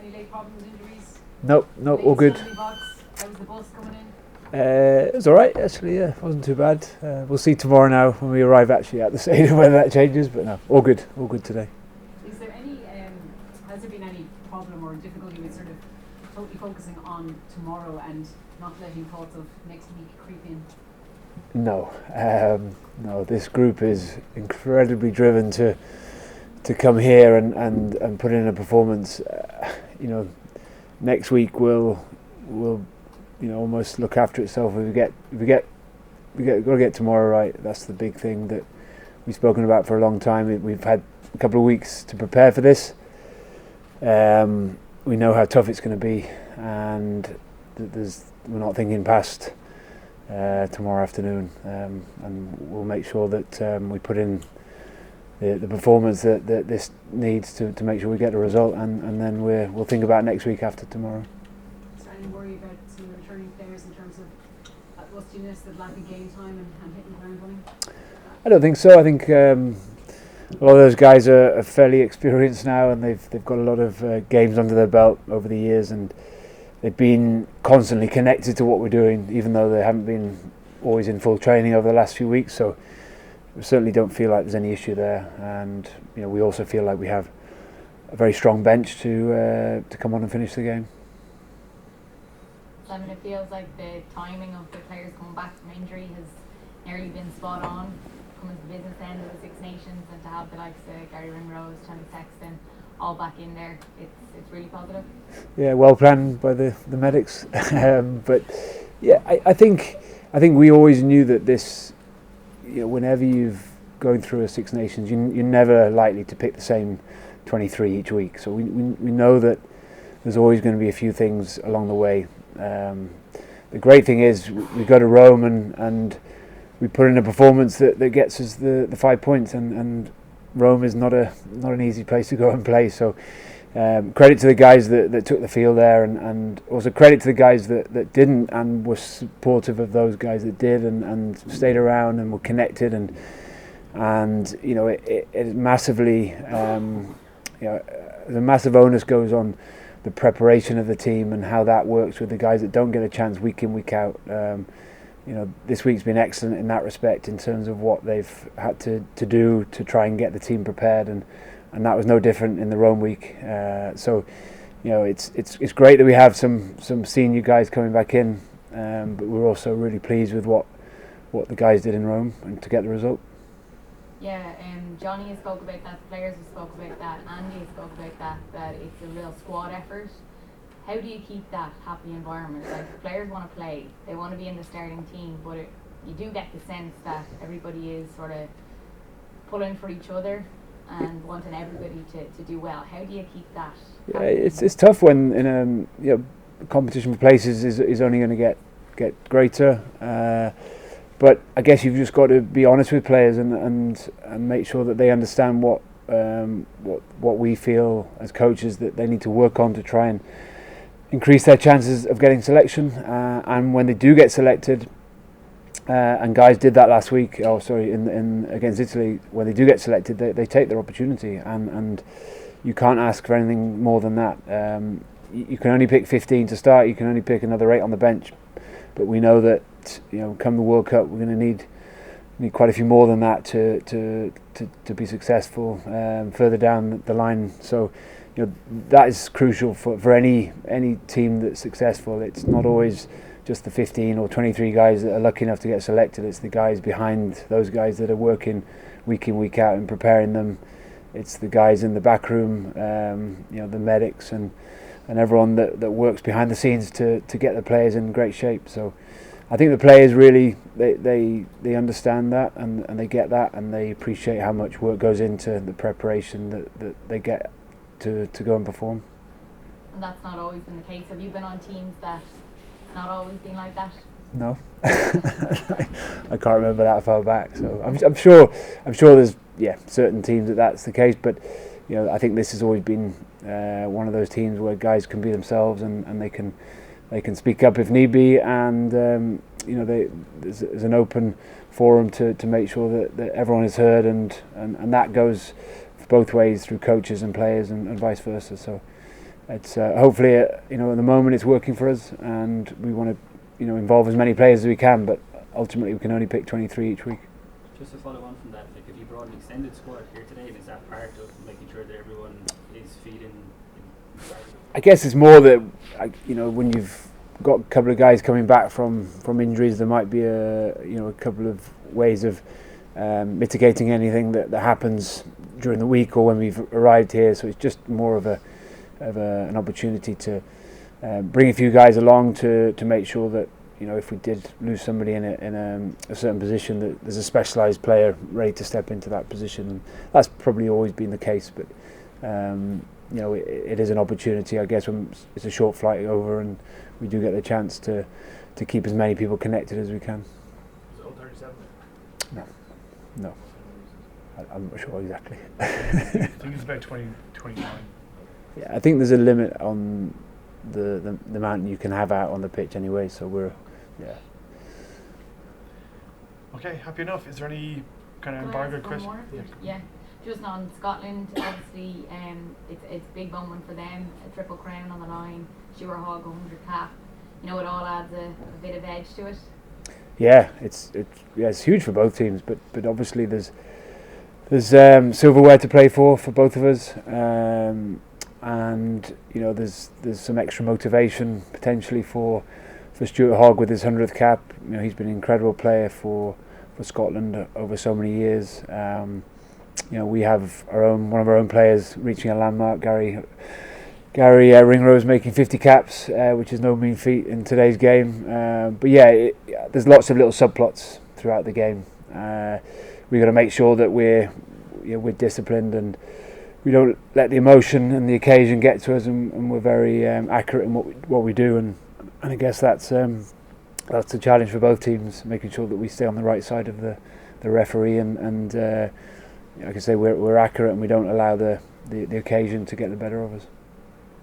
Any late problems, injuries? Nope, all good. How was the bus coming in? It was alright actually, yeah, it wasn't too bad. We'll see tomorrow now when we arrive actually at the stadium whether that changes, but no, all good today. Is there any, has there been any problem or difficulty with sort of totally focusing on tomorrow and not letting thoughts of next week creep in? No, this group is incredibly driven to come here and put in a performance. Next week will almost look after itself. We got to get tomorrow right. That's the big thing that we've spoken about for a long time. We've had a couple of weeks to prepare for this. We know how tough it's going to be, and we're not thinking past tomorrow afternoon, and we'll make sure that we put in the performance that this needs to make sure we get a result, and then we'll think about next week after tomorrow. Is there any worry about some of the returning players in terms of that rustiness, that lack of game time and hitting the ground running? I don't think so. I think a lot of those guys are fairly experienced now, and they've got a lot of games under their belt over the years, and they've been constantly connected to what we're doing, even though they haven't been always in full training over the last few weeks. So we certainly don't feel like there's any issue there, and we also feel like we have a very strong bench to come on and finish the game. Simon, it feels like the timing of the players coming back from injury has nearly been spot on, coming to the business end of the Six Nations, and to have the likes of Gary Ringrose, Tony Sexton all back in there, it's really positive. Yeah, well planned by the medics, but yeah, I think we always knew that this, whenever you've going through a Six Nations, you're never likely to pick the same 23 each week. So we know that there's always going to be a few things along the way. The great thing is we go to Rome and we put in a performance that gets us the 5 points, and Rome is not an easy place to go and play. So credit to the guys that took the field there, and also credit to the guys that didn't and were supportive of those guys that did and stayed around and were connected, and it massively the massive onus goes on the preparation of the team and how that works with the guys that don't get a chance week in, week out. This week's been excellent in that respect in terms of what they've had to do to try and get the team prepared, and that was no different in the Rome week. So it's great that we have some senior guys coming back in, but we're also really pleased with what the guys did in Rome and to get the result. Yeah, Johnny has spoke about that, the players have spoke about that, Andy has spoke about that it's a real squad effort. How do you keep that happy environment? Like, the players want to play, they want to be in the starting team, but you do get the sense that everybody is sort of pulling for each other and wanting everybody to do well. How do you keep that? Yeah, it's tough when in competition for places is only going to get greater. But I guess you've just got to be honest with players and make sure that they understand what we feel as coaches that they need to work on to try and increase their chances of getting selection. And when they do get selected, and guys did that last week. In against Italy, when they do get selected, they take their opportunity, and you can't ask for anything more than that. You can only pick 15 to start. You can only pick another 8 on the bench, but we know that come the World Cup, we're going to need quite a few more than that to be successful further down the line. So that is crucial for any team that's successful. It's not always just the 15 or 23 guys that are lucky enough to get selected. It's the guys behind those guys that are working week in, week out and preparing them. It's the guys in the back room, the medics and everyone that works behind the scenes to get the players in great shape. So I think the players really they understand that and they get that, and they appreciate how much work goes into the preparation that they get to go and perform. And that's not always been the case. Have you been on teams that not always been like that? No. I can't remember that far back. So I'm sure there's certain teams that's the case, but I think this has always been one of those teams where guys can be themselves and they can speak up if need be, and there's an open forum to make sure that everyone is heard, and that goes both ways through coaches and players and vice versa. So it's hopefully at the moment it's working for us, and we want to involve as many players as we can, but ultimately we can only pick 23 each week. Just to follow on from that, like, if you brought an extended squad here today, is that part of making sure that everyone is feeding? I guess it's more that when you've got a couple of guys coming back from injuries, there might be a couple of ways of mitigating anything that happens during the week or when we've arrived here. So it's just more of an opportunity to bring a few guys along to make sure that if we did lose somebody in a certain position, that there's a specialised player ready to step into that position. And that's probably always been the case, but it is an opportunity, I guess, when it's a short flight over and we do get the chance to keep as many people connected as we can. Is it all 37? No. I'm not sure exactly. I think it's about 29. Yeah, I think there's a limit on the amount you can have out on the pitch anyway, so Okay, happy enough. Is there any kind of Can I embargoed ask one question? more? Yeah. Just on Scotland, obviously, it's a big moment for them. A triple crown on the line, Stuart Hogg 100 cap. It all adds a bit of edge to it. Yeah, it's huge for both teams, but obviously there's silverware to play for both of us, and there's some extra motivation potentially for Stuart Hogg with his 100th cap. He's been an incredible player for Scotland over so many years. We have one of our own players reaching a landmark. Gary Ringrose making 50 caps, which is no mean feat in today's game. But there's lots of little subplots throughout the game. We've got to make sure that we're disciplined and we don't let the emotion and the occasion get to us, and we're very accurate in what we do. And I guess that's the challenge for both teams, making sure that we stay on the right side of the referee and like I say, we're accurate and we don't allow the occasion to get the better of us.